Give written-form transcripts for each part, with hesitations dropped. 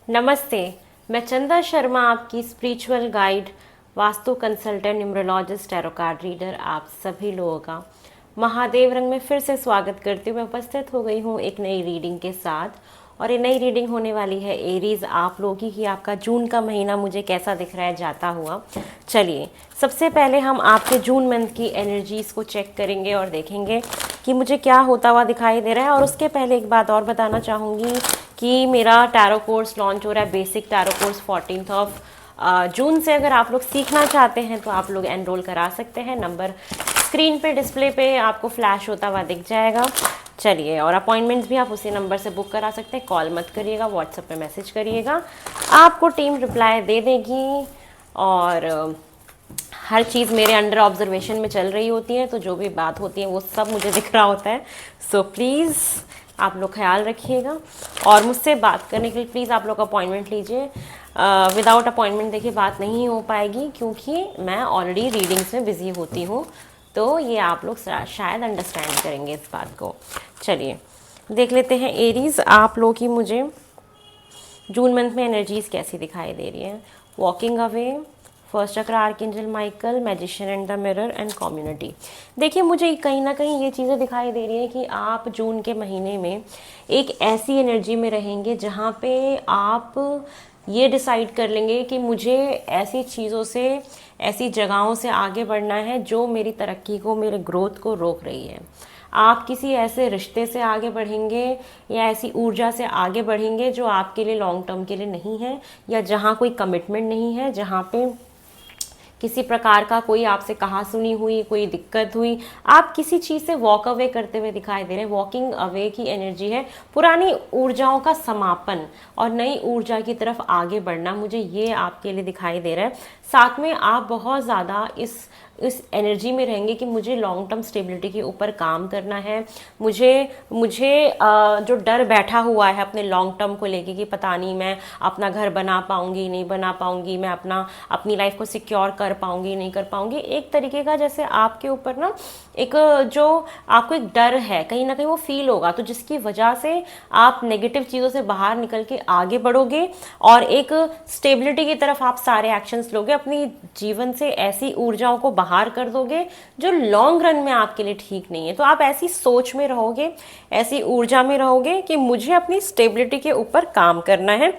नमस्ते। मैं चंदा शर्मा, आपकी spiritual guide, vastu consultant, numerologist, tarot card reader, आप सभी लोगों का महादेव रंग में फिर से स्वागत करती हूँ। मैं उपस्थित हो गई हूँ एक नई रीडिंग के साथ, और ये नई रीडिंग होने वाली है एरीज आप लोगों की आपका जून का महीना मुझे कैसा दिख रहा है जाता हुआ। चलिए, सबसे पहले हम आपके जून मंथ की एनर्जीज़ को चेक करेंगे और देखेंगे कि मुझे क्या होता हुआ दिखाई दे रहा है। और उसके पहले एक बात और बताना चाहूँगी कि मेरा टैरो कोर्स लॉन्च हो रहा है, बेसिक टैरो कोर्स 14 जून से। अगर आप लोग सीखना चाहते हैं तो आप लोग एनरोल करा सकते हैं। नंबर स्क्रीन पे डिस्प्ले पे आपको फ्लैश होता हुआ दिख जाएगा। चलिए, और अपॉइंटमेंट्स भी आप उसी नंबर से बुक करा सकते हैं। कॉल मत करिएगा, व्हाट्सएप पे मैसेज करिएगा, आपको टीम रिप्लाई दे देगी। और हर चीज़ मेरे अंडर ऑब्जर्वेशन में चल रही होती है, तो जो भी बात होती है वो सब मुझे दिख रहा होता है। सो प्लीज़ आप लोग ख्याल रखिएगा, और मुझसे बात करने के लिए प्लीज़ आप लोग अपॉइंटमेंट लीजिए। विदाउट अपॉइंटमेंट देखिए बात नहीं हो पाएगी, क्योंकि मैं ऑलरेडी रीडिंग्स में बिज़ी होती हूँ। तो ये आप लोग शायद अंडरस्टैंड करेंगे इस बात को। चलिए देख लेते हैं एरीज आप लोग की मुझे जून मंथ में एनर्जीज कैसी दिखाई दे रही है। वॉकिंग अवे, फर्स्ट चक्र archangel Michael, magician and the mirror and community. देखिए, मुझे कहीं ना कहीं ये चीज़ें दिखाई दे रही है कि आप जून के महीने में एक ऐसी एनर्जी में रहेंगे जहाँ पे आप ये डिसाइड कर लेंगे कि मुझे ऐसी चीज़ों से, ऐसी जगहों से आगे बढ़ना है जो मेरी तरक्की को, मेरे ग्रोथ को रोक रही है। आप किसी ऐसे रिश्ते से आगे बढ़ेंगे या ऐसी ऊर्जा से आगे बढ़ेंगे जो आपके लिए लॉन्ग टर्म के लिए नहीं है, या जहाँ कोई कमिटमेंट नहीं है, जहाँ पे किसी प्रकार का कोई आपसे कहा सुनी हुई कोई दिक्कत हुई, आप किसी चीज़ से वॉक अवे करते हुए दिखाई दे रहे हैं। वॉकिंग अवे की एनर्जी है, पुरानी ऊर्जाओं का समापन और नई ऊर्जा की तरफ आगे बढ़ना, मुझे ये आपके लिए दिखाई दे रहा है। साथ में आप बहुत ज़्यादा इस एनर्जी में रहेंगे कि मुझे लॉन्ग टर्म स्टेबिलिटी के ऊपर काम करना है। मुझे मुझे जो डर बैठा हुआ है अपने लॉन्ग टर्म को लेके कि पता नहीं मैं अपना घर बना पाऊंगी नहीं बना पाऊंगी, मैं अपनी लाइफ को सिक्योर कर पाऊंगी नहीं कर पाऊंगी, एक तरीके का जैसे आपके ऊपर ना एक जो आपको एक डर है कहीं ना कहीं वो फील होगा, तो जिसकी वजह से आप नेगेटिव चीज़ों से बाहर निकल के आगे बढ़ोगे और एक स्टेबिलिटी की तरफ आप सारे एक्शंस लोगे, अपनी जीवन से ऐसी ऊर्जाओं को बाहर कर दोगे जो लॉन्ग रन में आपके लिए ठीक नहीं है। तो आप ऐसी सोच में रहोगे, ऐसी ऊर्जा में रहोगे कि मुझे अपनी स्टेबिलिटी के ऊपर काम करना है।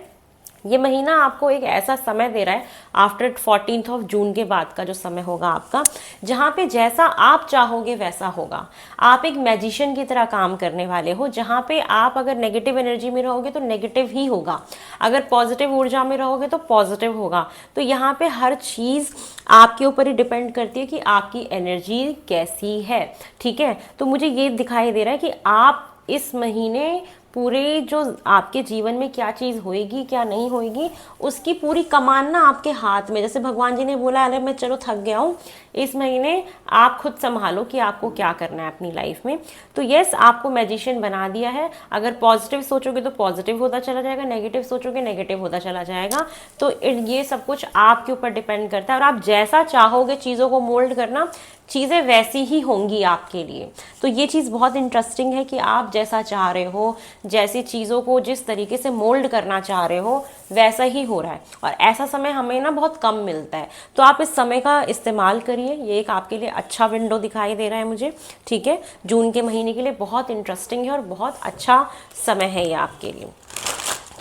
ये महीना आपको एक ऐसा समय दे रहा है आफ्टर 14 जून के बाद का जो समय होगा आपका, जहाँ पे जैसा आप चाहोगे वैसा होगा। आप एक मैजिशियन की तरह काम करने वाले हो, जहाँ पे आप अगर नेगेटिव एनर्जी में रहोगे तो नेगेटिव ही होगा, अगर पॉजिटिव ऊर्जा में रहोगे तो पॉजिटिव होगा। तो यहाँ पे हर चीज़ आपके ऊपर ही डिपेंड करती है कि आपकी एनर्जी कैसी है। ठीक है, तो मुझे ये दिखाई दे रहा है कि आप इस महीने पूरे जो आपके जीवन में क्या चीज़ होएगी क्या नहीं होएगी उसकी पूरी कमान ना आपके हाथ में, जैसे भगवान जी ने बोला अरे मैं चलो थक गया हूँ, इस महीने आप खुद संभालो कि आपको क्या करना है अपनी लाइफ में। तो यस, आपको मैजिशियन बना दिया है। अगर पॉजिटिव सोचोगे तो पॉजिटिव होता चला जाएगा, नेगेटिव सोचोगे नेगेटिव होता चला जाएगा। तो ये सब कुछ आपके ऊपर डिपेंड करता है, और आप जैसा चाहोगे चीज़ों को मोल्ड करना, चीज़ें वैसी ही होंगी आपके लिए। तो ये चीज़ बहुत इंटरेस्टिंग है कि आप जैसा चाह रहे हो, जैसी चीज़ों को जिस तरीके से मोल्ड करना चाह रहे हो वैसा ही हो रहा है। और ऐसा समय हमें ना बहुत कम मिलता है, तो आप इस समय का इस्तेमाल करिए। ये एक आपके लिए अच्छा विंडो दिखाई दे रहा है मुझे। ठीक है, जून के महीने के लिए बहुत इंटरेस्टिंग है और बहुत अच्छा समय है ये आपके लिए।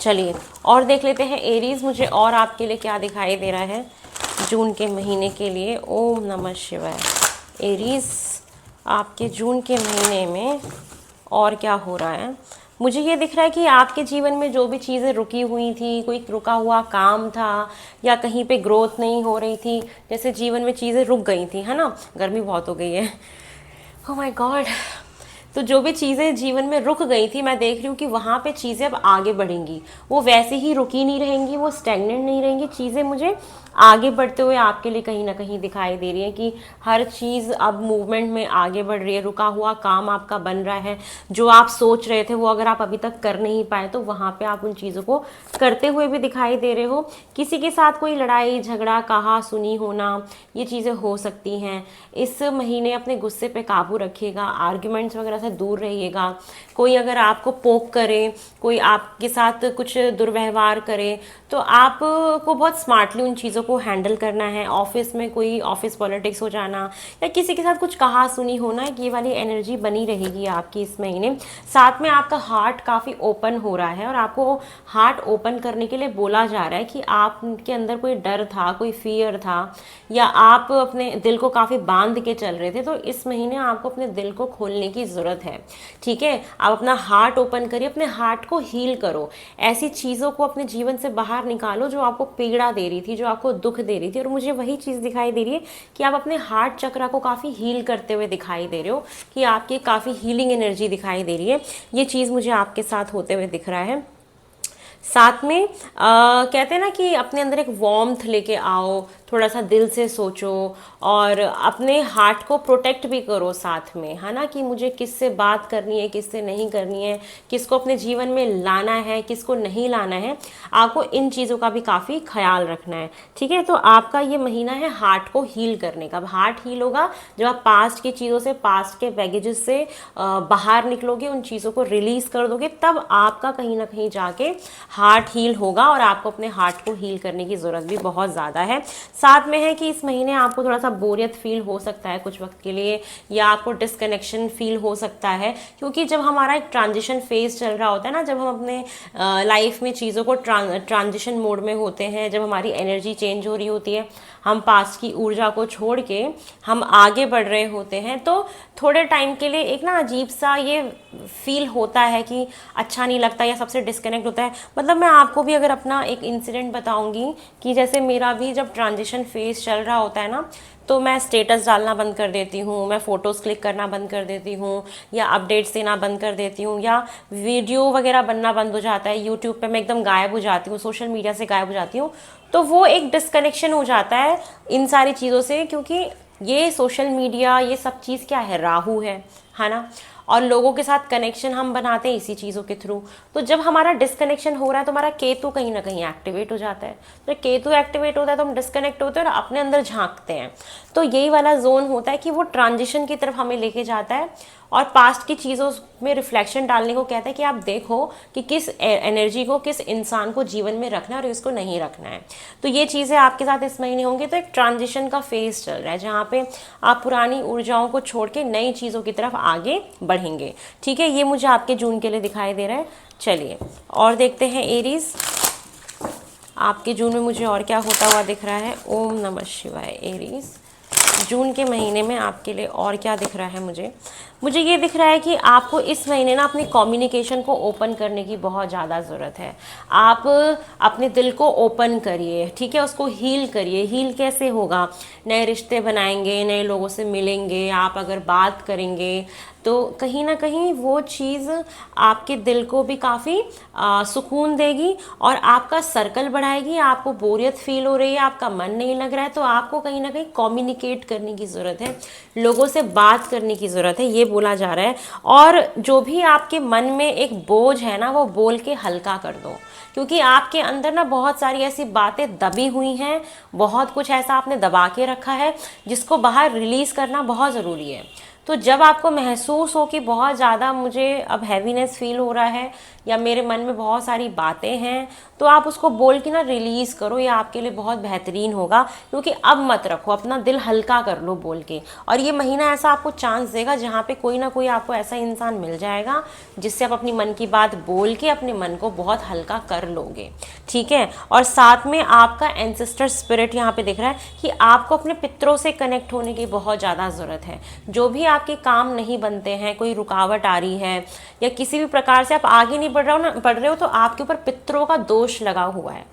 चलिए और देख लेते हैं एरीज मुझे और आपके लिए क्या दिखाई दे रहा है जून के महीने के लिए। ओम नमः शिवाय। एरीज, आपके जून के महीने में और क्या हो रहा है? मुझे ये दिख रहा है कि आपके जीवन में जो भी चीज़ें रुकी हुई थी, कोई रुका हुआ काम था या कहीं पे ग्रोथ नहीं हो रही थी, जैसे जीवन में चीज़ें रुक गई थी, है ना। गर्मी बहुत हो गई है, ओह माय गॉड। तो जो भी चीज़ें जीवन में रुक गई थी, मैं देख रही हूँ कि वहाँ पे चीज़ें अब आगे बढ़ेंगी, वो वैसे ही रुकी नहीं रहेंगी, वो स्टैग्नेंट नहीं रहेंगी। चीज़ें मुझे आगे बढ़ते हुए आपके लिए कहीं ना कहीं दिखाई दे रही है कि हर चीज़ अब मूवमेंट में आगे बढ़ रही है। रुका हुआ काम आपका बन रहा है, जो आप सोच रहे थे वो अगर आप अभी तक कर नहीं पाए तो वहाँ पे आप उन चीज़ों को करते हुए भी दिखाई दे रहे हो। किसी के साथ कोई लड़ाई झगड़ा, कहा सुनी होना, ये चीज़ें हो सकती हैं। इस महीने अपने गुस्से पे काबू रखिएगा, आर्ग्यूमेंट्स वगैरह से दूर रहिएगा। कोई अगर आपको पोक करे, कोई आपके साथ कुछ दुर्व्यवहार करे, तो आपको बहुत स्मार्टली उन चीज़ों को हैंडल करना है। ऑफिस में कोई ऑफिस पॉलिटिक्स हो जाना या किसी के साथ कुछ कहा सुनी होना, ये वाली एनर्जी बनी रहेगी आपकी इस महीने। साथ में आपका हार्ट काफ़ी ओपन हो रहा है और आपको हार्ट ओपन करने के लिए बोला जा रहा है कि आपके अंदर कोई डर था, कोई फियर था, या आप अपने दिल को काफ़ी बांध के चल रहे थे, तो इस महीने आपको अपने दिल को खोलने की ज़रूरत है। ठीक है, आप अपना हार्ट ओपन करिए, अपने हार्ट को हील करो, ऐसी चीज़ों को अपने जीवन से बाहर निकालो जो आपको पीड़ा दे रही थी, जो आपको दुख दे रही थी। और मुझे वही चीज़ दिखाई दे रही है कि आप अपने हार्ट चक्रा को काफ़ी हील करते हुए दिखाई दे रहे हो, कि आपकी काफ़ी हीलिंग एनर्जी दिखाई दे रही है। ये चीज़ मुझे आपके साथ होते हुए दिख रहा है। साथ में कहते हैं ना कि अपने अंदर एक वार्मथ लेके आओ, थोड़ा सा दिल से सोचो और अपने हार्ट को प्रोटेक्ट भी करो साथ में, है ना, कि मुझे किससे बात करनी है, किससे नहीं करनी है, किसको अपने जीवन में लाना है, किसको नहीं लाना है। आपको इन चीज़ों का भी काफ़ी ख्याल रखना है। ठीक है, तो आपका ये महीना है हार्ट को हील करने का। हार्ट हील होगा जब आप पास्ट की चीज़ों से, पास्ट के बैगेजेस से बाहर निकलोगे, उन चीज़ों को रिलीज कर दोगे, तब आपका कहीं ना कहीं जाके हार्ट हील होगा। और आपको अपने हार्ट को हील करने की ज़रूरत भी बहुत ज़्यादा है। साथ में है कि इस महीने आपको थोड़ा सा बोरियत फील हो सकता है कुछ वक्त के लिए, या आपको डिसकनेक्शन फील हो सकता है, क्योंकि जब हमारा एक ट्रांजिशन फेज चल रहा होता है ना, जब हम अपने लाइफ में चीज़ों को ट्रांजिशन मोड में होते हैं, जब हमारी एनर्जी चेंज हो रही होती है, हम पास्ट की ऊर्जा को छोड़ के हम आगे बढ़ रहे होते हैं, तो थोड़े टाइम के लिए एक ना अजीब सा ये फील होता है कि अच्छा नहीं लगता या सबसे डिस्कनेक्ट होता है। मतलब मैं आपको भी अगर अपना एक इंसिडेंट बताऊंगी कि जैसे मेरा भी जब ट्रांजिशन फेज चल रहा होता है ना, तो मैं स्टेटस डालना बंद कर देती हूँ, मैं फ़ोटोज़ क्लिक करना बंद कर देती हूँ, या अपडेट्स देना बंद कर देती हूँ, या वीडियो वगैरह बनना बंद हो जाता है। यूट्यूब पे मैं एकदम गायब हो जाती हूँ, सोशल मीडिया से गायब हो जाती हूँ। तो वो एक डिस्कनेक्शन हो जाता है इन सारी चीज़ों से, क्योंकि ये सोशल मीडिया, ये सब चीज़ क्या है, राहु है ना, और लोगों के साथ कनेक्शन हम बनाते हैं इसी चीज़ों के थ्रू। तो जब हमारा डिस्कनेक्शन हो रहा है तो हमारा केतु कहीं ना कहीं एक्टिवेट हो जाता है। तो केतु एक्टिवेट होता है तो हम डिस्कनेक्ट होते हैं और अपने अंदर झांकते हैं। तो यही वाला जोन होता है कि वो ट्रांजिशन की तरफ हमें लेके जाता है और पास्ट की चीज़ों में रिफ्लेक्शन डालने को कहता है कि आप देखो कि किस एनर्जी को, किस इंसान को जीवन में रखना है और इसको नहीं रखना है। तो ये चीज़ें आपके साथ इस महीने होंगी। तो एक ट्रांजिशन का फेज चल रहा है जहाँ पे आप पुरानी ऊर्जाओं को छोड़ के नई चीज़ों की तरफ आगे बढ़ेंगे। ठीक है, ये मुझे आपके जून के लिए दिखाई दे रहा है। चलिए और देखते हैं एरीज, आपके जून में मुझे और क्या होता हुआ दिख रहा है। ओम नमः शिवाय। एरीज जून के महीने में आपके लिए और क्या दिख रहा है मुझे ये दिख रहा है कि आपको इस महीने ना अपनी कम्युनिकेशन को ओपन करने की बहुत ज़्यादा ज़रूरत है। आप अपने दिल को ओपन करिए, ठीक है, उसको हील करिए। हील कैसे होगा? नए रिश्ते बनाएंगे, नए लोगों से मिलेंगे, आप अगर बात करेंगे तो कहीं ना कहीं वो चीज़ आपके दिल को भी काफ़ी सुकून देगी और आपका सर्कल बढ़ाएगी। आपको बोरियत फील हो रही है, आपका मन नहीं लग रहा है, तो आपको कहीं ना कहीं कम्युनिकेट करने की ज़रूरत है, लोगों से बात करने की ज़रूरत है, ये बोला जा रहा है। और जो भी आपके मन में एक बोझ है ना, वो बोल के हल्का कर दो, क्योंकि आपके अंदर ना बहुत सारी ऐसी बातें दबी हुई हैं, बहुत कुछ ऐसा आपने दबा के रखा है जिसको बाहर रिलीज़ करना बहुत ज़रूरी है। तो जब आपको महसूस हो कि बहुत ज़्यादा मुझे अब हैवीनेस फील हो रहा है या मेरे मन में बहुत सारी बातें हैं, तो आप उसको बोल के ना रिलीज़ करो, ये आपके लिए बहुत बेहतरीन होगा। क्योंकि अब मत रखो, अपना दिल हल्का कर लो बोल के। और ये महीना ऐसा आपको चांस देगा जहाँ पे कोई ना कोई आपको ऐसा इंसान मिल जाएगा जिससे आप अपनी मन की बात बोल के अपने मन को बहुत हल्का कर लोगे। ठीक है, और साथ में आपका एंसेस्टर स्पिरिट यहाँ पे दिख रहा है कि आपको अपने पितरों से कनेक्ट होने की बहुत ज़्यादा ज़रूरत है। जो भी आपके काम नहीं बनते हैं, कोई रुकावट आ रही है या किसी भी प्रकार से आप आगे नहीं बढ़ रहे हो, तो आपके ऊपर पितरों का दोष लगा हुआ है।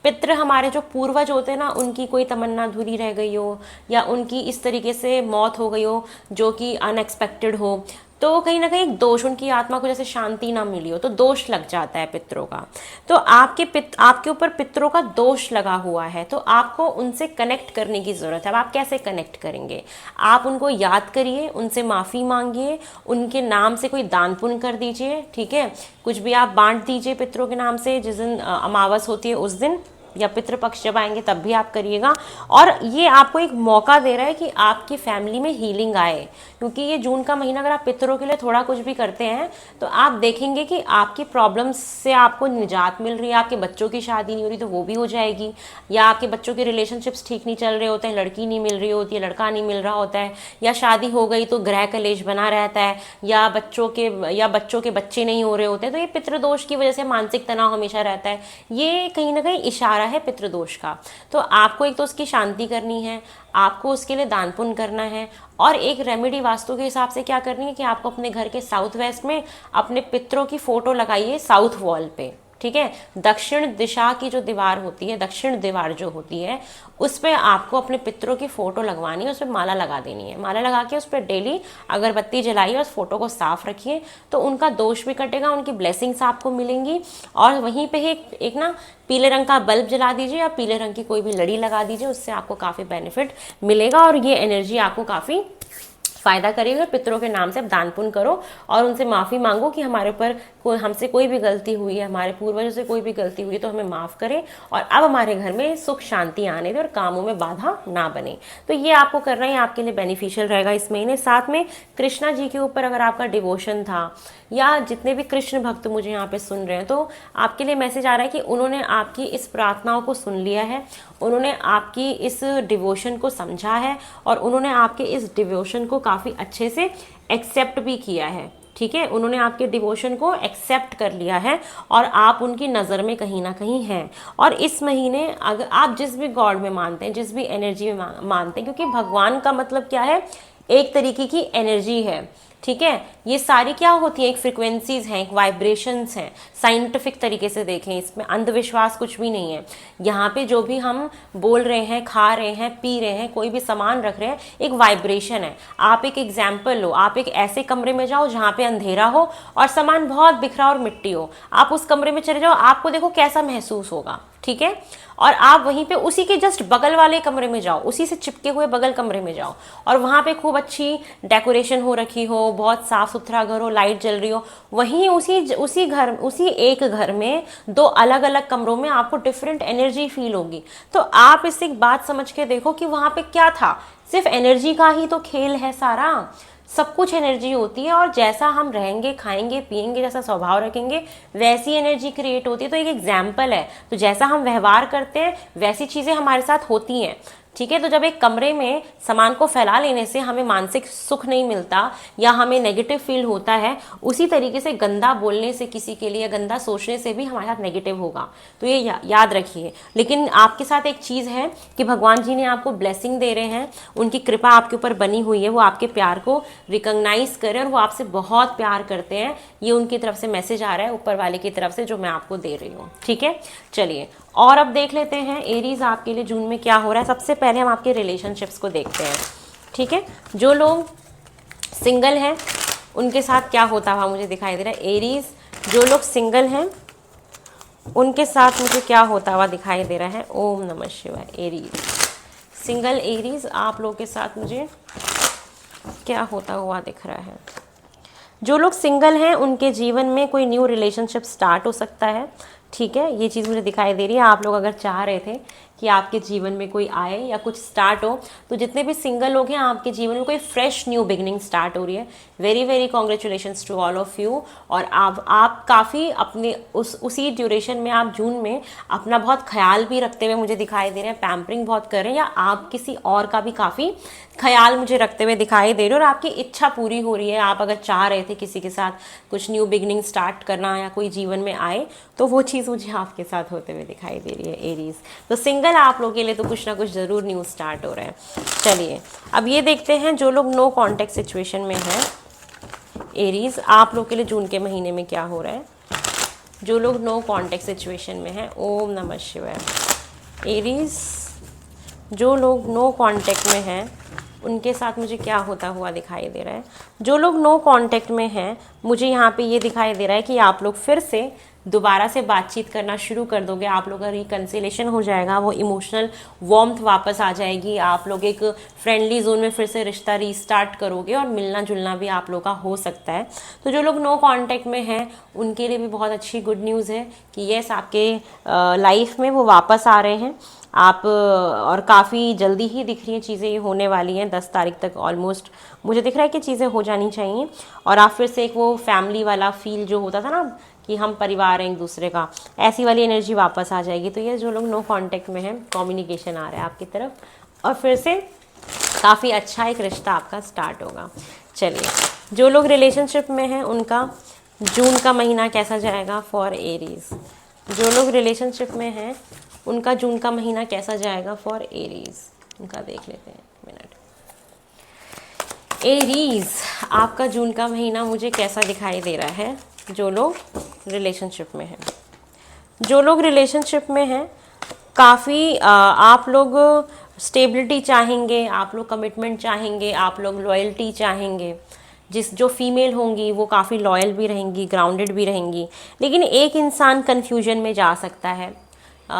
पितृ हमारे जो पूर्वज होते हैं ना, उनकी कोई तमन्ना अधूरी रह गई हो या उनकी इस तरीके से मौत हो गई हो जो कि अनएक्सपेक्टेड हो, तो कहीं ना कहीं दोष, उनकी आत्मा को जैसे शांति ना मिली हो तो दोष लग जाता है पितरों का। तो आपके ऊपर पितरों का दोष लगा हुआ है, तो आपको उनसे कनेक्ट करने की ज़रूरत है। अब आप कैसे कनेक्ट करेंगे? आप उनको याद करिए, उनसे माफ़ी मांगिए, उनके नाम से कोई दान पुण्य कर दीजिए। ठीक है, कुछ भी आप बांट दीजिए पितरों के नाम से। जिस दिन अमावस होती है उस दिन, या पितृपक्ष जब आएंगे तब भी आप करिएगा। और ये आपको एक मौका दे रहा है कि आपकी फैमिली में हीलिंग आए, क्योंकि ये जून का महीना अगर आप पितरों के लिए थोड़ा कुछ भी करते हैं तो आप देखेंगे कि आपकी प्रॉब्लम्स से आपको निजात मिल रही है। आपके बच्चों की शादी नहीं हो रही तो वो भी हो जाएगी, या आपके बच्चों के रिलेशनशिप्स ठीक नहीं चल रहे होते हैं, लड़की नहीं मिल रही होती है, लड़का नहीं मिल रहा होता है, या शादी हो गई तो गृह कलेश बना रहता है, या बच्चों के बच्चे नहीं हो रहे होते हैं, तो ये पितृदोष की वजह से मानसिक तनाव हमेशा रहता है। ये कहीं ना कहीं इशारा है पितृदोष का। तो आपको एक तो उसकी शांति करनी है, आपको उसके लिए दान पुण्य करना है, और एक रेमेडी वास्तु के हिसाब से क्या करनी है कि आपको अपने घर के साउथ वेस्ट में अपने पितरों की फोटो लगाइए साउथ वॉल पे, ठीक है। दक्षिण दिशा की जो दीवार होती है, दक्षिण दीवार जो होती है, उस पर आपको अपने पितरों की फोटो लगवानी है, उस पर माला लगा देनी है। माला लगा के उस पर डेली अगरबत्ती जलाइए और उस फोटो को साफ रखिए, तो उनका दोष भी कटेगा, उनकी ब्लेसिंग्स आपको मिलेंगी। और वहीं पे एक ना पीले रंग का बल्ब जला दीजिए या पीले रंग की कोई भी लड़ी लगा दीजिए, उससे आपको काफ़ी बेनिफिट मिलेगा और ये एनर्जी आपको काफ़ी फायदा करेगा। पितरों के नाम से दान पुण्य करो और उनसे माफ़ी मांगो कि हमारे ऊपर हमसे कोई भी गलती हुई है, हमारे पूर्वजों से कोई भी गलती हुई है तो हमें माफ़ करें, और अब हमारे घर में सुख शांति आने दे और कामों में बाधा ना बने। तो ये आपको करना ही आपके लिए बेनिफिशियल रहेगा इस महीने। साथ में कृष्णा जी के ऊपर अगर आपका डिवोशन था, या जितने भी कृष्ण भक्त मुझे यहाँ पे सुन रहे हैं, तो आपके लिए मैसेज आ रहा है कि उन्होंने आपकी इस प्रार्थनाओं को सुन लिया है, उन्होंने आपकी इस डिवोशन को समझा है, और उन्होंने आपके इस डिवोशन को काफ़ी अच्छे से एक्सेप्ट भी किया है, ठीक है। उन्होंने आपके डिवोशन को एक्सेप्ट कर लिया है और आप उनकी नज़र में कहीं ना कहीं हैं। और इस महीने अगर आप जिस भी गॉड में मानते हैं, जिस भी एनर्जी में मानते हैं, क्योंकि भगवान का मतलब क्या है, एक तरीके की एनर्जी है, ठीक है। ये सारी क्या होती है, एक फ्रिक्वेंसीज हैं, एक वाइब्रेशंस हैं। साइंटिफिक तरीके से देखें, इसमें अंधविश्वास कुछ भी नहीं है। यहाँ पे जो भी हम बोल रहे हैं, खा रहे हैं, पी रहे हैं, कोई भी सामान रख रहे हैं, एक वाइब्रेशन है। आप एक एग्जाम्पल लो, आप एक ऐसे कमरे में जाओ जहाँ पे अंधेरा हो और सामान बहुत बिखरा और मिट्टी हो, आप उस कमरे में चले जाओ, आपको देखो कैसा महसूस होगा, ठीक है। और आप वहीं पे उसी के जस्ट बगल वाले कमरे में जाओ, उसी से चिपके हुए बगल कमरे में जाओ, और वहाँ पे खूब अच्छी डेकोरेशन हो रखी हो, बहुत साफ सुथरा घर हो, लाइट जल रही हो, वहीं उसी एक घर में दो अलग अलग कमरों में आपको डिफरेंट एनर्जी फील होगी। तो आप इससे एक बात समझ के देखो कि वहाँ पे क्या था, सिर्फ एनर्जी का ही तो खेल है सारा, सब कुछ एनर्जी होती है, और जैसा हम रहेंगे, खाएंगे, पिएंगे, जैसा स्वभाव रखेंगे, वैसी एनर्जी क्रिएट होती है। तो एक एग्जाम्पल है, तो जैसा हम व्यवहार करते हैं वैसी चीज़ें हमारे साथ होती हैं, ठीक है। तो जब एक कमरे में सामान को फैला लेने से हमें मानसिक सुख नहीं मिलता या हमें नेगेटिव फील होता है, उसी तरीके से गंदा बोलने से किसी के लिए, गंदा सोचने से भी हमारे साथ नेगेटिव होगा। तो ये याद रखिए। लेकिन आपके साथ एक चीज़ है कि भगवान जी ने आपको ब्लेसिंग दे रहे हैं, उनकी कृपा आपके ऊपर बनी हुई है, वो आपके प्यार को रिकॉग्नाइज करें और वो आपसे बहुत प्यार करते हैं। ये उनकी तरफ से मैसेज आ रहा है, ऊपर वाले की तरफ से, जो मैं आपको दे रही हूँ, ठीक है। चलिए और अब देख लेते हैं एरीज आपके लिए जून में क्या हो रहा है। सबसे पहले हम आपके रिलेशनशिप्स को देखते हैं, ठीक है। जो लोग सिंगल हैं उनके साथ क्या होता हुआ मुझे दिखाई दे रहा है। एरीज, जो लोग सिंगल हैं उनके साथ मुझे क्या होता हुआ दिखाई दे रहा है। ओम नमः शिवाय। एरीज, सिंगल एरीज, आप लोगों के साथ मुझे क्या होता हुआ दिख रहा है। जो लोग सिंगल हैं उनके जीवन में कोई न्यू रिलेशनशिप स्टार्ट हो सकता है, ठीक है। ये चीज़ मुझे दिखाई दे रही है। आप लोग अगर चाह रहे थे कि आपके जीवन में कोई आए या कुछ स्टार्ट हो, तो जितने भी सिंगल लोग हैं आपके जीवन में कोई फ्रेश न्यू बिगनिंग स्टार्ट हो रही है। Very very congratulations to all of you. और आप काफ़ी अपने उसी ड्यूरेशन में, आप जून में अपना बहुत ख्याल भी रखते हुए मुझे दिखाई दे रहे हैं, पैम्परिंग बहुत कर रहे हैं, या आप किसी और का भी काफ़ी ख्याल मुझे रखते हुए दिखाई दे रहे हो, और आपकी इच्छा पूरी हो रही है। आप अगर चाह रहे थे किसी के साथ कुछ न्यू बिगनिंग स्टार्ट करना या कोई जीवन में आए, तो वो चीज़ मुझे आपके साथ होते हुए दिखाई दे रही है एरीज। तो सिंगल आप लोगों के लिए तो कुछ ना कुछ ज़रूर न्यू स्टार्ट हो रहा है। चलिए अब ये देखते हैं जो लोग नो कॉन्टेक्ट सिचुएशन में हैं एरीज, आप लोग के लिए जून के महीने में क्या हो रहा है। जो लोग नो कॉन्टेक्ट सिचुएशन में हैं, ओम नमः शिवाय। एरीज, जो लोग नो कॉन्टेक्ट में हैं उनके साथ मुझे क्या होता हुआ दिखाई दे रहा है। जो लोग नो कॉन्टेक्ट में हैं, मुझे यहाँ पे ये दिखाई दे रहा है कि आप लोग फिर से दोबारा से बातचीत करना शुरू कर दोगे। आप लोग का रिकन्सिलेशन हो जाएगा, वो इमोशनल वार्मथ वापस आ जाएगी, आप लोग एक फ्रेंडली जोन में फिर से रिश्ता रीस्टार्ट करोगे, और मिलना जुलना भी आप लोग का हो सकता है। तो जो लोग नो कॉन्टेक्ट में हैं उनके लिए भी बहुत अच्छी गुड न्यूज़ है कि यस, आपके लाइफ में वो वापस आ रहे हैं। आप और काफ़ी जल्दी ही दिख रही हैं चीज़ें, ये होने वाली हैं 10 तारीख तक ऑलमोस्ट मुझे दिख रहा है कि चीज़ें हो जानी चाहिए। और आप फिर से एक वो फैमिली वाला फील जो होता था ना कि हम परिवार हैं एक दूसरे का, ऐसी वाली एनर्जी वापस आ जाएगी। तो ये जो लोग नो कांटेक्ट में हैं, कम्युनिकेशन आ रहा है आपकी तरफ और फिर से काफ़ी अच्छा एक रिश्ता आपका स्टार्ट होगा। चलिए, जो लोग रिलेशनशिप में हैं उनका जून का महीना कैसा जाएगा फॉर एरीज। जो लोग रिलेशनशिप में हैं उनका जून का महीना कैसा जाएगा फॉर एरीज, उनका देख लेते हैं। एक मिनट, एरीज आपका जून का महीना मुझे कैसा दिखाई दे रहा है। जो लोग रिलेशनशिप में हैं, जो लोग रिलेशनशिप में हैं, काफ़ी आप लोग स्टेबिलिटी चाहेंगे, आप लोग कमिटमेंट चाहेंगे, आप लोग लॉयल्टी चाहेंगे। जो फीमेल होंगी वो काफ़ी लॉयल भी रहेंगी, ग्राउंडेड भी रहेंगी। लेकिन एक इंसान कन्फ्यूजन में जा सकता है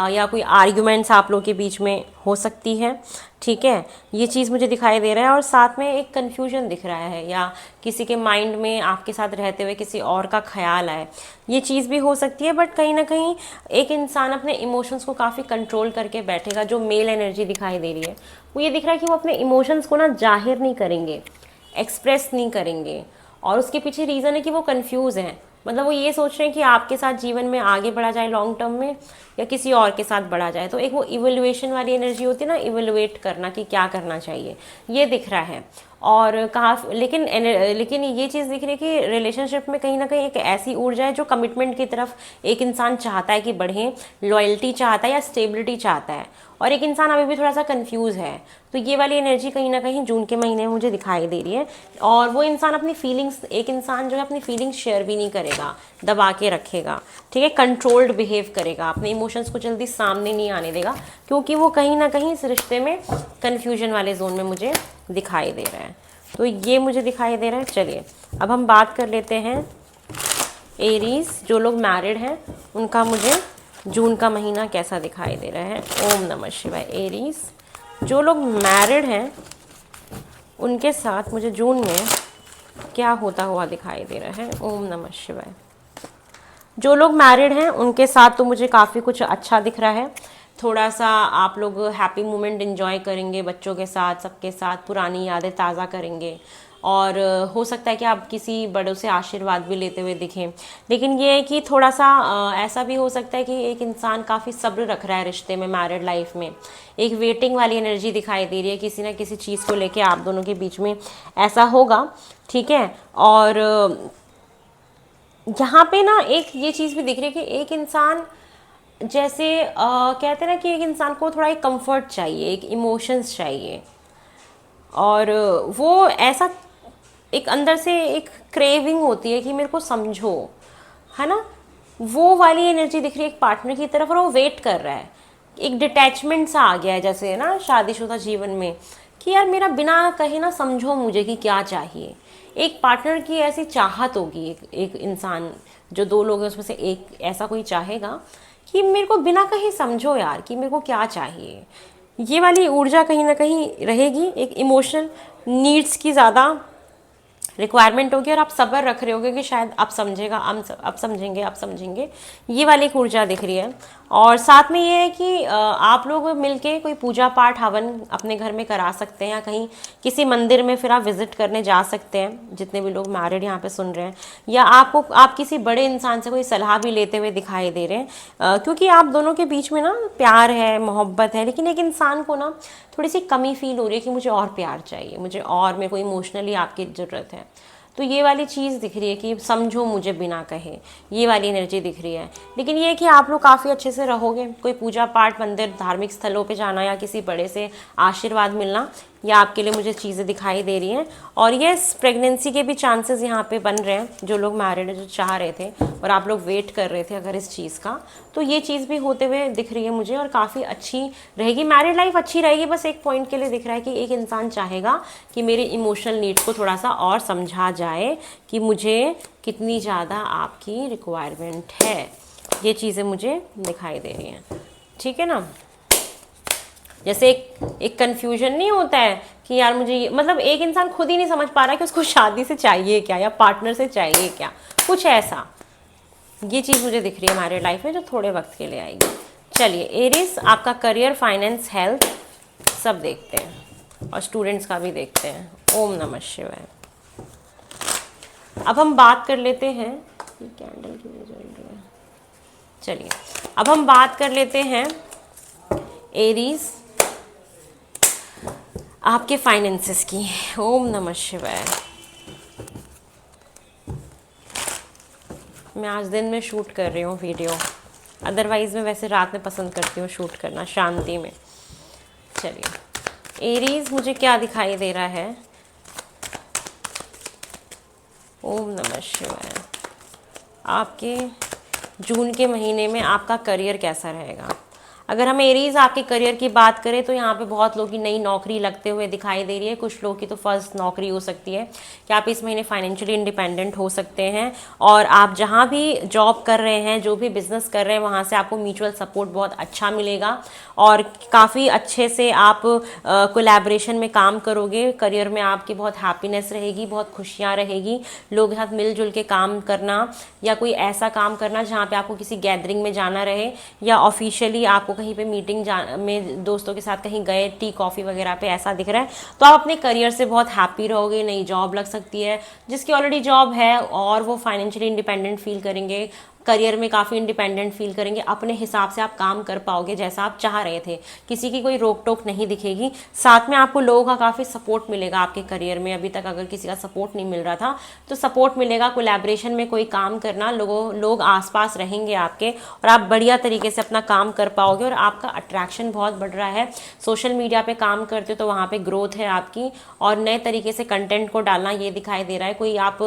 या कोई आर्ग्यूमेंट्स आप लोगों के बीच में हो सकती है, ठीक है, ये चीज़ मुझे दिखाई दे रहा है। और साथ में एक कन्फ्यूजन दिख रहा है या किसी के माइंड में आपके साथ रहते हुए किसी और का ख्याल आए, ये चीज़ भी हो सकती है। बट कहीं ना कहीं एक इंसान अपने इमोशंस को काफ़ी कंट्रोल करके बैठेगा। जो मेल एनर्जी दिखाई दे रही है वो ये दिख रहा है कि वो अपने इमोशंस को ना जाहिर नहीं करेंगे, एक्सप्रेस नहीं करेंगे। और उसके पीछे रीज़न है कि वो कंफ्यूज हैं, मतलब वो ये सोच रहे हैं कि आपके साथ जीवन में आगे बढ़ा जाए लॉन्ग टर्म में या किसी और के साथ बढ़ा जाए। तो एक वो इवेल्युएशन वाली एनर्जी होती है ना, इवेल्युएट करना कि क्या करना चाहिए, ये दिख रहा है। और कहा लेकिन ये चीज़ दिख रही है कि रिलेशनशिप में कहीं ना कहीं एक ऐसी ऊर्जा है जो कमिटमेंट की तरफ एक इंसान चाहता है कि बढ़े, लॉयल्टी चाहता है या स्टेबिलिटी चाहता है। और एक इंसान अभी भी थोड़ा सा कंफ्यूज है। तो ये वाली एनर्जी कहीं ना कहीं जून के महीने में मुझे दिखाई दे रही है। और वो इंसान अपनी फीलिंग्स, एक इंसान जो है अपनी फीलिंग्स शेयर भी नहीं करेगा, दबा के रखेगा, ठीक है, कंट्रोल्ड बिहेव करेगा, अपने इमोशंस को जल्दी सामने नहीं आने देगा, क्योंकि वो कहीं ना कहीं इस रिश्ते में कन्फ्यूजन वाले जोन में मुझे दिखाई दे रहा है। तो ये मुझे दिखाई दे रहा है। चलिए, अब हम बात कर लेते हैं एरीज, जो लोग मैरिड हैं उनका मुझे जून का महीना कैसा दिखाई दे रहा है। ओम नमः शिवाय। एरीज, जो लोग मैरिड हैं उनके साथ मुझे जून में क्या होता हुआ दिखाई दे रहा है। ओम नमः शिवाय। जो लोग मैरिड हैं उनके साथ तो मुझे काफ़ी कुछ अच्छा दिख रहा है। थोड़ा सा आप लोग हैप्पी मोमेंट एंजॉय करेंगे, बच्चों के साथ, सबके साथ पुरानी यादें ताज़ा करेंगे। और हो सकता है कि आप किसी बड़ों से आशीर्वाद भी लेते हुए दिखें। लेकिन ये है कि थोड़ा सा ऐसा भी हो सकता है कि एक इंसान काफ़ी सब्र रख रहा है रिश्ते में, मैरिड लाइफ में। एक वेटिंग वाली एनर्जी दिखाई दे रही है, किसी ना किसी चीज़ को लेके आप दोनों के बीच में ऐसा होगा, ठीक है। और यहाँ पे ना एक ये चीज़ भी दिख रही है कि एक इंसान जैसे कहते हैं ना कि एक इंसान को थोड़ा एक कंफर्ट चाहिए, एक इमोशंस चाहिए। और वो ऐसा एक अंदर से एक क्रेविंग होती है कि मेरे को समझो, है ना, वो वाली एनर्जी दिख रही है एक पार्टनर की तरफ। और वो वेट कर रहा है, एक डिटैचमेंट सा आ गया है जैसे ना शादीशुदा जीवन में, कि यार मेरा बिना कहे ना समझो मुझे कि क्या चाहिए। एक पार्टनर की ऐसी चाहत होगी, एक इंसान जो दो लोग हैं उसमें से एक ऐसा कोई चाहेगा कि मेरे को बिना कहे समझो यार कि मेरे को क्या चाहिए। ये वाली ऊर्जा कहीं ना कहीं रहेगी। एक इमोशनल नीड्स की ज़्यादा रिक्वायरमेंट होगी और आप सब्र रख रहे होगे कि शायद अब समझेगा, अब समझेंगे, अब समझेंगे। ये वाली एक ऊर्जा दिख रही है। और साथ में ये है कि आप लोग मिलके कोई पूजा पाठ हवन अपने घर में करा सकते हैं या कहीं किसी मंदिर में फिर आप विजिट करने जा सकते हैं, जितने भी लोग मैरिड यहाँ पे सुन रहे हैं। या आप किसी बड़े इंसान से कोई सलाह भी लेते हुए दिखाई दे रहे हैं, क्योंकि आप दोनों के बीच में ना प्यार है, मोहब्बत है। लेकिन एक इंसान को ना थोड़ी सी कमी फील हो रही है कि मुझे और प्यार चाहिए, मुझे और, मेरे को इमोशनली आपकी ज़रूरत है। तो ये वाली चीज़ दिख रही है कि समझो मुझे बिना कहे, ये वाली एनर्जी दिख रही है। लेकिन ये है कि आप लोग काफ़ी अच्छे से रहोगे। कोई पूजा पाठ, मंदिर, धार्मिक स्थलों पे जाना या किसी बड़े से आशीर्वाद मिलना, या आपके लिए मुझे चीज़ें दिखाई दे रही हैं। और ये प्रेगनेंसी के भी चांसेस यहाँ पे बन रहे हैं। जो लोग मैरिड है, जो चाह रहे थे और आप लोग वेट कर रहे थे अगर इस चीज़ का, तो ये चीज़ भी होते हुए दिख रही है मुझे। और काफ़ी अच्छी रहेगी, मैरिड लाइफ अच्छी रहेगी। बस एक पॉइंट के लिए दिख रहा है कि एक इंसान चाहेगा कि मेरे इमोशनल नीड्स को थोड़ा सा और समझा जाए कि मुझे कितनी ज़्यादा आपकी रिक्वायरमेंट है। ये चीज़ें मुझे दिखाई दे रही हैं, ठीक है ना। जैसे एक कन्फ्यूजन नहीं होता है कि यार मुझे मतलब एक इंसान खुद ही नहीं समझ पा रहा कि उसको शादी से चाहिए क्या या पार्टनर से चाहिए क्या, कुछ ऐसा। ये चीज़ मुझे दिख रही है हमारे लाइफ में, जो थोड़े वक्त के लिए आएगी। चलिए एरीज, आपका करियर, फाइनेंस, हेल्थ सब देखते हैं और स्टूडेंट्स का भी देखते हैं। ओम नमः शिवाय। अब हम बात कर लेते हैं, ये कैंडल क्यों जल रही है। चलिए अब हम बात कर लेते हैं एरीज आपके फाइनेंसेस की। ओम नमः शिवाय। मैं आज दिन में शूट कर रही हूँ वीडियो, अदरवाइज़ मैं वैसे रात में पसंद करती हूँ शूट करना शांति में। चलिए एरीज मुझे क्या दिखाई दे रहा है। ओम नमः शिवाय। आपके जून के महीने में आपका करियर कैसा रहेगा। अगर हम एरीज आपके करियर की बात करें तो यहाँ पे बहुत लोगों की नई नौकरी लगते हुए दिखाई दे रही है। कुछ लोगों की तो फर्स्ट नौकरी हो सकती है कि आप इस महीने फाइनेंशियली इंडिपेंडेंट हो सकते हैं और आप जहाँ भी जॉब कर रहे हैं, जो भी बिजनेस कर रहे हैं, वहाँ से आपको म्यूचुअल सपोर्ट बहुत अच्छा मिलेगा और काफ़ी अच्छे से आप कोलैबोरेशन में काम करोगे। करियर में आपकी बहुत हैप्पीनेस रहेगी, बहुत खुशियाँ रहेगी। लोगों के साथ मिलजुल के काम करना या कोई ऐसा काम करना जहाँ पे आपको किसी गैदरिंग में जाना रहे या ऑफिशियली आपको कहीं पे मीटिंग में दोस्तों के साथ कहीं गए, टी कॉफ़ी वगैरह पे ऐसा दिख रहा है, तो आप अपने करियर से बहुत हैप्पी रहोगे। नई जॉब लग सकती है, जिसकी ऑलरेडी जॉब है और वो फाइनेंशियली इंडिपेंडेंट फील करेंगे, करियर में काफ़ी इंडिपेंडेंट फील करेंगे। अपने हिसाब से आप काम कर पाओगे जैसा आप चाह रहे थे, किसी की कोई रोक टोक नहीं दिखेगी। साथ में आपको लोगों का काफ़ी सपोर्ट मिलेगा आपके करियर में। अभी तक अगर किसी का सपोर्ट नहीं मिल रहा था तो सपोर्ट मिलेगा। कोलैबोरेशन में कोई काम करना, लोग आसपास रहेंगे आपके और आप बढ़िया तरीके से अपना काम कर पाओगे और आपका अट्रैक्शन बहुत बढ़ रहा है। सोशल मीडिया पे काम करते हो तो वहाँ पे ग्रोथ है आपकी और नए तरीके से कंटेंट को डालना ये दिखाई दे रहा है। कोई आप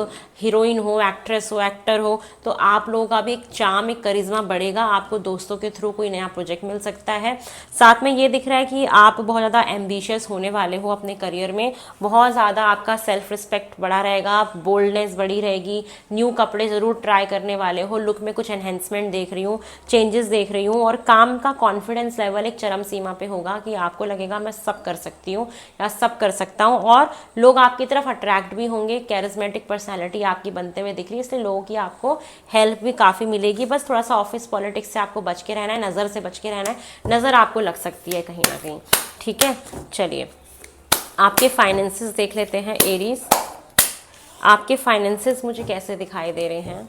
हीरोइन हो, एक्ट्रेस हो, एक्टर हो, तो आप लोगों का भी एक चार्म, एक करिश्मा बढ़ेगा। आपको दोस्तों के थ्रू कोई नया प्रोजेक्ट मिल सकता है। साथ में ये दिख रहा है कि आप बहुत ज़्यादा एम्बिशियस होने वाले हो अपने करियर में। बहुत ज़्यादा आपका सेल्फ रिस्पेक्ट बढ़ा रहेगा, बोल्डनेस बढ़ी रहेगी। न्यू कपड़े ज़रूर ट्राई करने वाले हो। लुक में कुछ एनहेंसमेंट देख रही हूँ, चेंजेस देख रही हूँ और काम का कॉन्फिडेंस लेवल एक चरम सीमा पे होगा कि आपको लगेगा मैं सब कर सकती हूँ या सब कर सकता हूँ और लोग आपकी तरफ अट्रैक्ट भी होंगे। कैरिस्मेटिक पर्सनैलिटी आपकी बनते हुए दिख रही है, इसलिए लोगों की आपको हेल्प भी काफ़ी मिलेगी। बस थोड़ा सा ऑफिस पॉलिटिक्स से आपको बच के रहना है, नज़र से बच के रहना है। नज़र आपको लग सकती है कहीं ना कहीं, ठीक है। चलिए आपके फाइनेंसेस देख लेते हैं एरीज। आपके फाइनेंसेस मुझे कैसे दिखाई दे रहे हैं।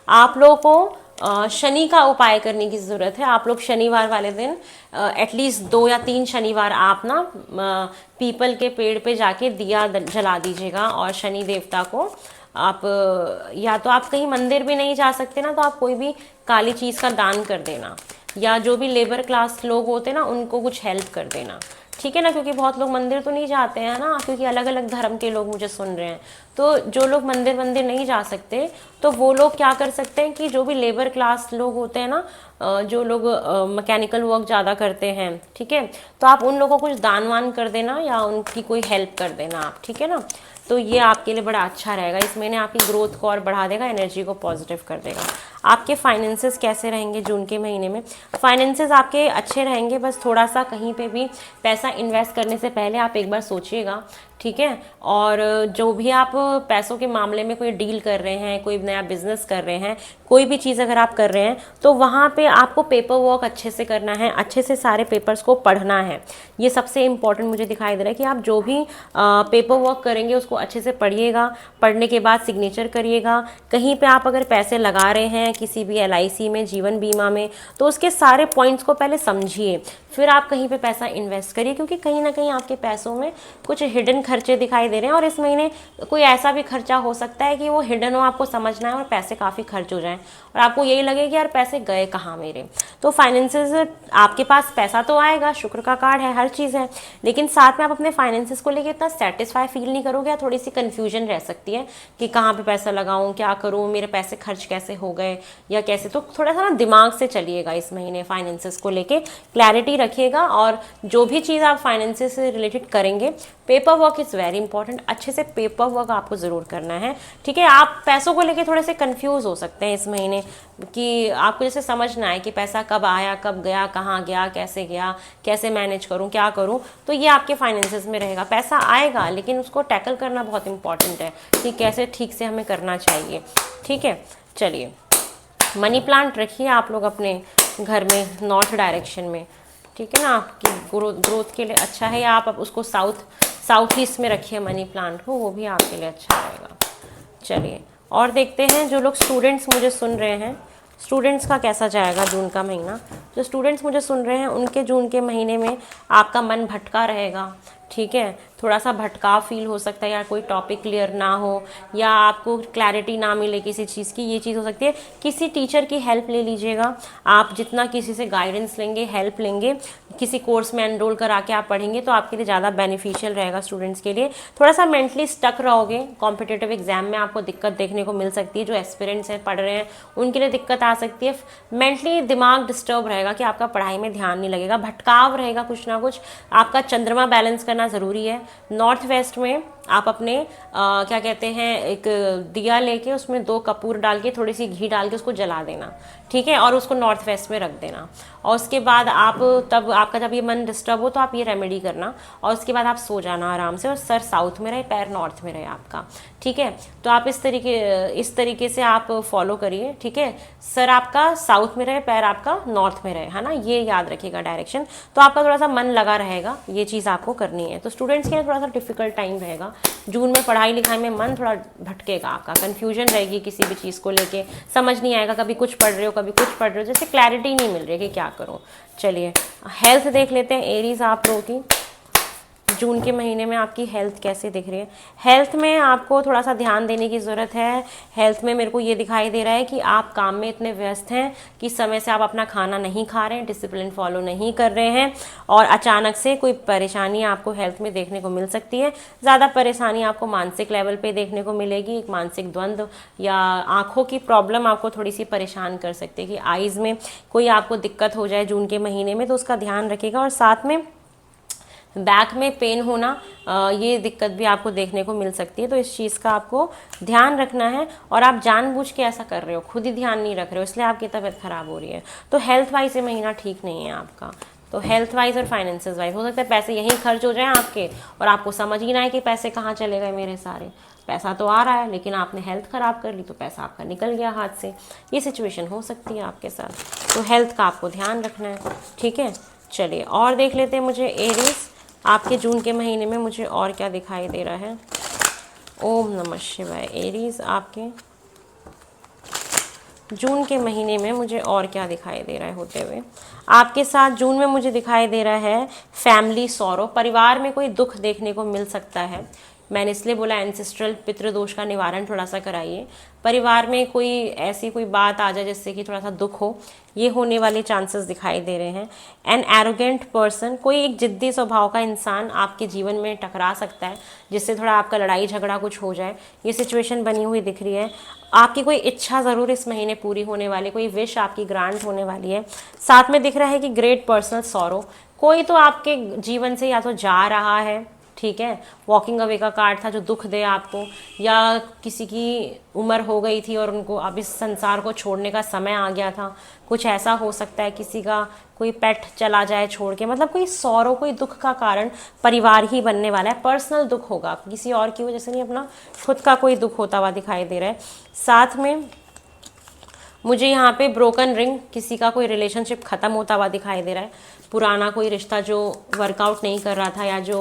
आप लोगों को शनि का उपाय करने की ज़रूरत है। आप लोग शनिवार वाले दिन एटलीस्ट 2 या 3 शनिवार आप ना पीपल के पेड़ पे जाके दिया जला दीजिएगा और शनि देवता को आप, या तो आप कहीं मंदिर भी नहीं जा सकते ना, तो आप कोई भी काली चीज़ का दान कर देना या जो भी लेबर क्लास लोग होते हैं ना उनको कुछ हेल्प कर देना, ठीक है ना। क्योंकि बहुत लोग मंदिर तो नहीं जाते हैं ना, क्योंकि अलग अलग धर्म के लोग मुझे सुन रहे हैं। तो जो लोग मंदिर नहीं जा सकते तो वो लोग क्या कर सकते हैं कि जो भी लेबर क्लास लोग होते हैं ना, जो लोग मैकेनिकल वर्क ज़्यादा करते हैं, ठीक है, तो आप उन लोगों को कुछ दान वान कर देना या उनकी कोई हेल्प कर देना आप, ठीक है ना। तो ये आपके लिए बड़ा अच्छा रहेगा। इस महीने आपकी ग्रोथ को और बढ़ा देगा, एनर्जी को पॉजिटिव कर देगा। आपके फाइनेंसेस कैसे रहेंगे जून के महीने में। फाइनेंसेस आपके अच्छे रहेंगे, बस थोड़ा सा कहीं पे भी पैसा इन्वेस्ट करने से पहले आप एक बार सोचिएगा, ठीक है। और जो भी आप पैसों के मामले में कोई डील कर रहे हैं, कोई नया बिजनेस कर रहे हैं, कोई भी चीज़ अगर आप कर रहे हैं तो वहाँ पे आपको पेपर वर्क अच्छे से करना है, अच्छे से सारे पेपर्स को पढ़ना है। ये सबसे इम्पॉर्टेंट मुझे दिखाई दे रहा है कि आप जो भी पेपर वर्क करेंगे उसको अच्छे से पढ़िएगा। पढ़ने के बाद सिग्नेचर करिएगा। कहीं पे आप अगर पैसे लगा रहे हैं किसी भी LIC में, जीवन बीमा में, तो उसके सारे पॉइंट्स को पहले समझिए, फिर आप कहीं पे पैसा इन्वेस्ट करिए। क्योंकि कहीं ना कहीं आपके पैसों में कुछ हिडन खर्चे दिखाई दे रहे हैं और इस महीने कोई ऐसा भी खर्चा हो सकता है कि वो हिडन हो, आपको समझना है और पैसे काफ़ी खर्च हो जाएं और आपको यही लगे कि यार पैसे गए कहाँ मेरे। तो फाइनेंसेस, आपके पास पैसा तो आएगा, शुक्र का कार्ड है, हर चीज़ है, लेकिन साथ में आप अपने फाइनेंसेस को लेकर इतना सेटिस्फाई फील नहीं करोगे। थोड़ी सी कन्फ्यूजन रह सकती है कि कहाँ पे पैसा लगाऊं, क्या करूं, मेरे पैसे खर्च कैसे हो गए या कैसे। तो थोड़ा सा ना दिमाग से चलिएगा इस महीने फाइनेंसेस को लेके, क्लैरिटी रखिएगा। और जो भी चीज़ आप फाइनेंसेस से रिलेटेड करेंगे, paper work is very important. अच्छे से पेपर वर्क आपको ज़रूर करना है, ठीक है। आप पैसों को लेके थोड़े से कंफ्यूज हो सकते हैं इस महीने कि आपको जैसे समझना है कि पैसा कब आया, कब गया, कहाँ गया, कैसे मैनेज करूँ, क्या करूँ। तो ये आपके फाइनेंसेस में रहेगा। पैसा आएगा लेकिन उसको टैकल करना बहुत इंपॉर्टेंट है कि कैसे ठीक से हमें करना चाहिए, ठीक है। चलिए मनी प्लांट रखिए आप लोग अपने घर में नॉर्थ डायरेक्शन में, ठीक है ना, आपकी ग्रोथ के लिए अच्छा है। या आप अब उसको साउथ ईस्ट में रखिए मनी प्लांट को, वो भी आपके लिए अच्छा रहेगा। चलिए और देखते हैं जो लोग स्टूडेंट्स मुझे सुन रहे हैं, स्टूडेंट्स का कैसा जाएगा जून का महीना। जो स्टूडेंट्स मुझे सुन रहे हैं उनके जून के महीने में आपका मन भटका रहेगा, ठीक है, थोड़ा सा भटकाव फील हो सकता है, या कोई टॉपिक क्लियर ना हो, या आपको क्लैरिटी ना मिले किसी चीज़ की, ये चीज़ हो सकती है। किसी टीचर की हेल्प ले लीजिएगा आप, जितना किसी से गाइडेंस लेंगे, हेल्प लेंगे, किसी कोर्स में एनरोल करा के आप पढ़ेंगे तो आपके लिए ज़्यादा बेनिफिशियल रहेगा। स्टूडेंट्स के लिए थोड़ा सा मेंटली स्टक रहोगे, कॉम्पिटिटिव एग्जाम में आपको दिक्कत देखने को मिल सकती है। जो एस्पिरेंट्स हैं, पढ़ रहे हैं, उनके लिए दिक्कत आ सकती है। मेंटली दिमाग डिस्टर्ब रहेगा कि आपका पढ़ाई में ध्यान नहीं लगेगा, भटकाव रहेगा कुछ ना कुछ। आपका चंद्रमा बैलेंस करना ज़रूरी है। नॉर्थ वेस्ट में आप अपने क्या कहते हैं, एक दिया लेके उसमें 2 कपूर डाल के, थोड़ी सी घी डाल के उसको जला देना, ठीक है, और उसको नॉर्थ वेस्ट में रख देना। और उसके बाद आप, तब आपका जब ये मन डिस्टर्ब हो तो आप ये रेमेडी करना, और उसके बाद आप सो जाना आराम से, और सर साउथ में रहे, पैर नॉर्थ में रहे आपका, ठीक है। तो आप इस तरीके से आप फॉलो करिए, ठीक है। सर आपका साउथ में रहे, पैर आपका नॉर्थ में रहे, है ना, ये याद रखिएगा डायरेक्शन। तो आपका थोड़ा सा मन लगा रहेगा, ये चीज़ आपको करनी है। तो स्टूडेंट्स के लिए थोड़ा सा डिफिकल्ट टाइम रहेगा जून में, पढ़ाई लिखाई में मन थोड़ा भटकेगा आपका, कन्फ्यूजन रहेगी किसी भी चीज़ को लेके, समझ नहीं आएगा, कभी कुछ पढ़ रहे हो कभी कुछ पढ़ रहे हो, जैसे क्लैरिटी नहीं मिल रही है कि क्या करूँ। चलिए हेल्थ देख लेते हैं एरीज आप लोगों की, जून के महीने में आपकी हेल्थ कैसे दिख रही है। हेल्थ में आपको थोड़ा सा ध्यान देने की ज़रूरत है। हेल्थ में मेरे को ये दिखाई दे रहा है कि आप काम में इतने व्यस्त हैं कि समय से आप अपना खाना नहीं खा रहे हैं, डिसिप्लिन फॉलो नहीं कर रहे हैं, और अचानक से कोई परेशानी आपको हेल्थ में देखने को मिल सकती है। ज़्यादा परेशानी आपको मानसिक लेवल पे देखने को मिलेगी, एक मानसिक द्वंद्व या आँखों की प्रॉब्लम आपको थोड़ी सी परेशान कर सकती है, कि आइज़ में कोई आपको दिक्कत हो जाए जून के महीने में, तो उसका ध्यान रखिएगा। और साथ में बैक में पेन होना, ये दिक्कत भी आपको देखने को मिल सकती है, तो इस चीज़ का आपको ध्यान रखना है। और आप जानबूझ के ऐसा कर रहे हो, खुद ही ध्यान नहीं रख रहे हो, इसलिए आपकी तबीयत खराब हो रही है। तो हेल्थ वाइज ये महीना ठीक नहीं है आपका। तो हेल्थ वाइज और फाइनेंसेस वाइज हो सकता है पैसे यहीं खर्च हो जाएं आपके, और आपको समझ ही ना आए कि पैसे कहाँ चले गए मेरे सारे। पैसा तो आ रहा है लेकिन आपने हेल्थ ख़राब कर ली तो पैसा आपका निकल गया हाथ से, ये सिचुएशन हो सकती है आपके साथ। तो हेल्थ का आपको ध्यान रखना है, ठीक है। चलिए और देख लेते हैं मुझे एरीज आपके जून के महीने में मुझे और क्या दिखाई दे रहा है। ओम नमः शिवाय। एरीज आपके जून के महीने में मुझे और क्या दिखाई दे रहा है होते हुए आपके साथ। जून में मुझे दिखाई दे रहा है फैमिली सॉरो, परिवार में कोई दुख देखने को मिल सकता है। मैंने इसलिए बोला एंसेस्ट्रल पितृदोष का निवारण थोड़ा सा कराइए। परिवार में कोई ऐसी कोई बात आ जाए जिससे कि थोड़ा सा दुख हो, ये होने वाले चांसेस दिखाई दे रहे हैं। एन एरोगेंट पर्सन, कोई एक जिद्दी स्वभाव का इंसान आपके जीवन में टकरा सकता है, जिससे थोड़ा आपका लड़ाई झगड़ा कुछ हो जाए, ये सिचुएशन बनी हुई दिख रही है। आपकी कोई इच्छा ज़रूर इस महीने पूरी होने वाली, कोई विश आपकी ग्रांट होने वाली है। साथ में दिख रहा है कि ग्रेट पर्सनल सॉरो, कोई तो आपके जीवन से या तो जा रहा है, ठीक है, वॉकिंग अवे का कार्ड था जो दुख दे आपको, या किसी की उम्र हो गई थी और उनको अब इस संसार को छोड़ने का समय आ गया था, कुछ ऐसा हो सकता है। किसी का कोई पेट चला जाए छोड़ के, मतलब कोई सौरों, कोई दुख का कारण परिवार ही बनने वाला है। पर्सनल दुख होगा, किसी और की वजह से नहीं, अपना खुद का कोई दुख होता हुआ दिखाई दे रहा है। साथ में मुझे यहाँ पे ब्रोकन रिंग, किसी का कोई रिलेशनशिप ख़त्म होता हुआ दिखाई दे रहा है। पुराना कोई रिश्ता जो वर्कआउट नहीं कर रहा था या जो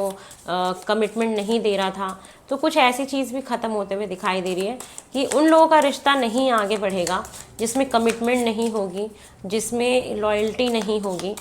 कमिटमेंट नहीं दे रहा था, तो कुछ ऐसी चीज़ भी ख़त्म होते हुए दिखाई दे रही है कि उन लोगों का रिश्ता नहीं आगे बढ़ेगा जिसमें कमिटमेंट नहीं होगी, जिसमें लॉयल्टी नहीं होगी,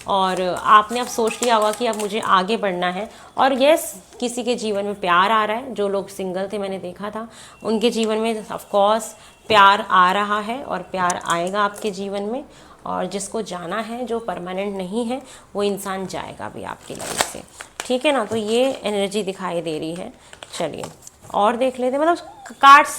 और आपने अब सोच लिया होगा कि अब मुझे आगे बढ़ना है। और यस, किसी के जीवन में प्यार आ रहा है। जो लोग सिंगल थे मैंने देखा था, उनके जीवन में ऑफकोर्स प्यार आ रहा है और प्यार आएगा आपके जीवन में। और जिसको जाना है, जो परमानेंट नहीं है, वो इंसान जाएगा भी आपकी लाइफ से, ठीक है ना। तो ये एनर्जी दिखाई दे रही है। चलिए और देख लेते हैं, मतलब कार्ड्स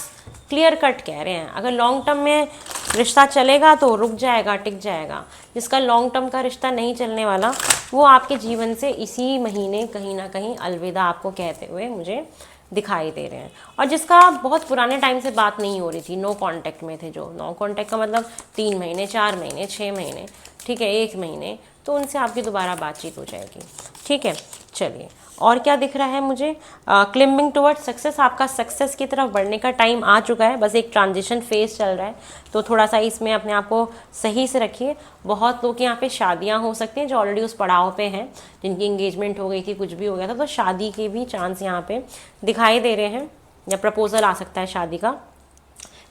क्लियर कट कह रहे हैं। अगर लॉन्ग टर्म में रिश्ता चलेगा तो रुक जाएगा, टिक जाएगा। जिसका लॉन्ग टर्म का रिश्ता नहीं चलने वाला, वो आपके जीवन से इसी महीने कहीं ना कहीं अलविदा आपको कहते हुए मुझे दिखाई दे रहे हैं। और जिसका बहुत पुराने टाइम से बात नहीं हो रही थी, नो कांटेक्ट में थे, जो नो कांटेक्ट का मतलब 3 महीने, 4 महीने, 6 महीने, ठीक है, 1 महीने, तो उनसे आपकी दोबारा बातचीत हो जाएगी, ठीक है। चलिए और क्या दिख रहा है मुझे, क्लिम्बिंग टुवर्ड सक्सेस, आपका सक्सेस की तरफ बढ़ने का टाइम आ चुका है, बस एक ट्रांजिशन फेज चल रहा है, तो थोड़ा सा इसमें अपने आप को सही से रखिए। बहुत लोग के यहाँ पे शादियाँ हो सकती हैं जो ऑलरेडी उस पड़ाव पे हैं, जिनकी इंगेजमेंट हो गई थी, कुछ भी हो गया था, तो शादी के भी चांस यहाँ पे दिखाई दे रहे हैं, या प्रपोजल आ सकता है शादी का।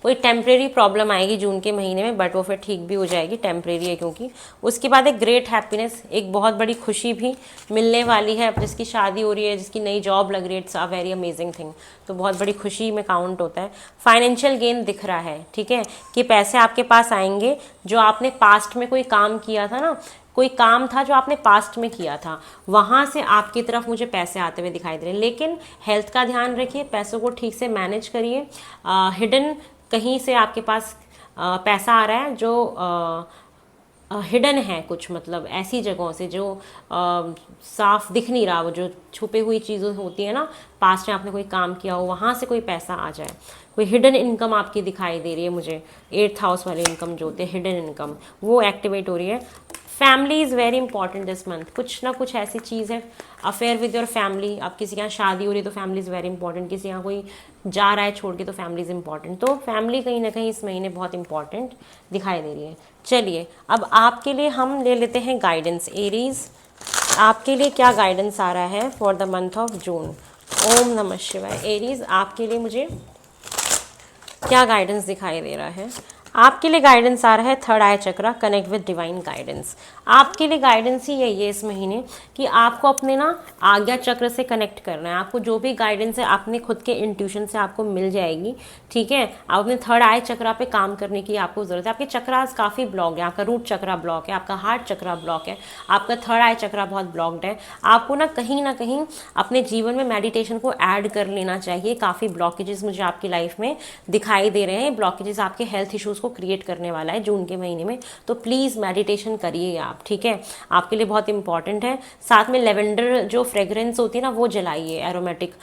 कोई टेम्परेरी प्रॉब्लम आएगी जून के महीने में, बट वो फिर ठीक भी हो जाएगी, टेम्परेरी है क्योंकि। उसके बाद एक ग्रेट हैप्पीनेस, एक बहुत बड़ी खुशी भी मिलने वाली है, अब जिसकी शादी हो रही है, जिसकी नई जॉब लग रही है, it's a very amazing thing, तो बहुत बड़ी खुशी में काउंट होता है। फाइनेंशियल गेन दिख रहा है, ठीक है, कि पैसे आपके पास आएंगे, जो आपने पास्ट में कोई काम किया था ना, कोई काम था जो आपने पास्ट में किया था, वहाँ से आपकी तरफ मुझे पैसे आते हुए दिखाई दे रहे हैं। लेकिन हेल्थ का ध्यान रखिए, पैसों को ठीक से मैनेज करिए। हिडन कहीं से आपके पास पैसा आ रहा है जो हिडन है, कुछ मतलब ऐसी जगहों से जो साफ दिख नहीं रहा, वो जो छुपे हुई चीज़ें होती है ना, पास्ट में आपने कोई काम किया हो, वहाँ से कोई पैसा आ जाए, कोई हिडन इनकम आपकी दिखाई दे रही है मुझे। 8th हाउस वाले इनकम जो होते हैं हिडन इनकम, वो एक्टिवेट हो रही है। Family is very important this month, कुछ ना कुछ ऐसी चीज़ है, अफेयर विद योर फैमिली, आप किसी के यहाँ शादी हो रही है तो फैमिली इज़ वेरी इंपॉर्टेंट, किसी यहाँ कोई जा रहा है छोड़ के तो फैमिली इज़ इंपॉर्टेंट, तो फैमिली कहीं ना कहीं इस महीने बहुत इंपॉर्टेंट दिखाई दे रही है। चलिए अब आपके लिए हम ले लेते हैं गाइडेंस। एरीज, आपके लिए क्या गाइडेंस आ रहा है for the month of June. ओम नमः शिवाय। एरीज, आपके लिए मुझे क्या गाइडेंस दिखाई दे रहा है? आपके लिए गाइडेंस आ रहा है third I chakra, connect with divine guidance. आपके लिए गाइडेंस ही यही है इस महीने कि आपको अपने ना आज्ञा चक्र से कनेक्ट करना है। आपको जो भी गाइडेंस है अपने खुद के इंट्यूशन से आपको मिल जाएगी, ठीक है। आप अपने थर्ड आई चक्रा पे काम करने की आपको ज़रूरत है। आपके चक्रास काफ़ी ब्लॉक है, आपका रूट चक्रा ब्लॉक है, आपका हार्ट चक्रा ब्लॉक है, आपका थर्ड आई चक्रा बहुत ब्लॉक्ड है। आपको ना कहीं अपने जीवन में मेडिटेशन को ऐड कर लेना चाहिए। काफ़ी ब्लॉकेजेस मुझे आपकी लाइफ में दिखाई दे रहे हैं, ब्लॉकेजेस आपके हेल्थ इश्यूज़ को क्रिएट करने वाला है जून के महीने में, तो प्लीज़ मेडिटेशन करिए आप, ठीक है, आपके लिए बहुत इंपॉर्टेंट है। साथ में लेवेंडर जो फ्रेग्रेंस होती है ना वो जलाइए, एरोमेटिक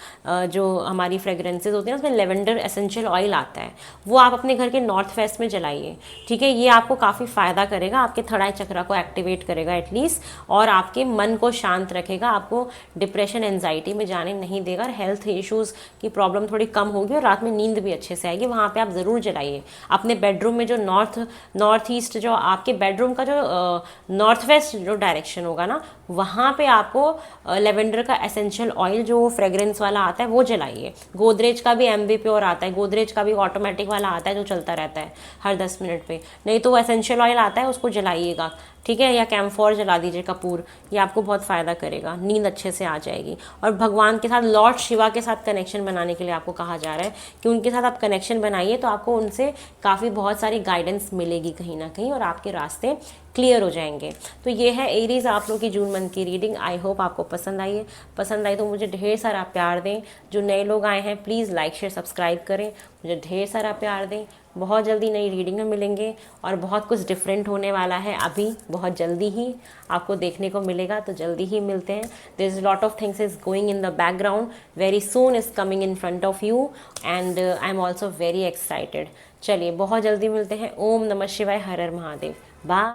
जो हमारी फ्रेग्रेंसेज होती है ना उसमें लेवेंडर एसेंशियल ऑयल आता है, वो आप अपने घर के नॉर्थ वेस्ट में जलाइए, ठीक है। ये आपको काफ़ी फ़ायदा करेगा, आपके थर्ड आई चक्रा को एक्टिवेट करेगा एटलीस्ट, और आपके मन को शांत रखेगा, आपको डिप्रेशन एंजाइटी में जाने नहीं देगा, और हेल्थ इश्यूज़ की प्रॉब्लम थोड़ी कम होगी और रात में नींद भी अच्छे से आएगी। वहाँ पर आप ज़रूर जलाइए। अपने बेडरूम में जो नॉर्थ ईस्ट जो आपके बेडरूम का जो नॉर्थ वेस्ट जो डायरेक्शन होगा ना, वहाँ पे आपको लेवेंडर का एसेंशियल ऑयल जो फ्रेग्रेंस वाला आता है वो जलाइए। गोदरेज का भी एमबी प्योर आता है, गोदरेज का भी ऑटोमेटिक वाला आता है जो चलता रहता है हर 10 मिनट पे, नहीं तो वो एसेंशियल ऑयल आता है उसको जलाइएगा, ठीक है, या कैम्फोर जला दीजिए, कपूर, ये आपको बहुत फ़ायदा करेगा, नींद अच्छे से आ जाएगी। और भगवान के साथ, लॉर्ड शिवा के साथ कनेक्शन बनाने के लिए आपको कहा जा रहा है कि उनके साथ आप कनेक्शन बनाइए, तो आपको उनसे काफ़ी बहुत सारी गाइडेंस मिलेगी कहीं ना कहीं, और आपके रास्ते क्लियर हो जाएंगे। तो ये है एरीज आप लोग की जून मंथ की रीडिंग। आई होप आपको पसंद आई है। पसंद आई तो मुझे ढेर सारा प्यार दें। जो नए लोग आए हैं प्लीज़ लाइक शेयर सब्सक्राइब करें, मुझे ढेर सारा प्यार दें। बहुत जल्दी नई रीडिंग में मिलेंगे और बहुत कुछ डिफरेंट होने वाला है, अभी बहुत जल्दी ही आपको देखने को मिलेगा, तो जल्दी ही मिलते हैं। There is lot of things is going in the background, very soon is coming in front of you, and I am also very excited. चलिए बहुत जल्दी मिलते हैं। ओम नमः शिवाय, हर हर महादेव, बाय।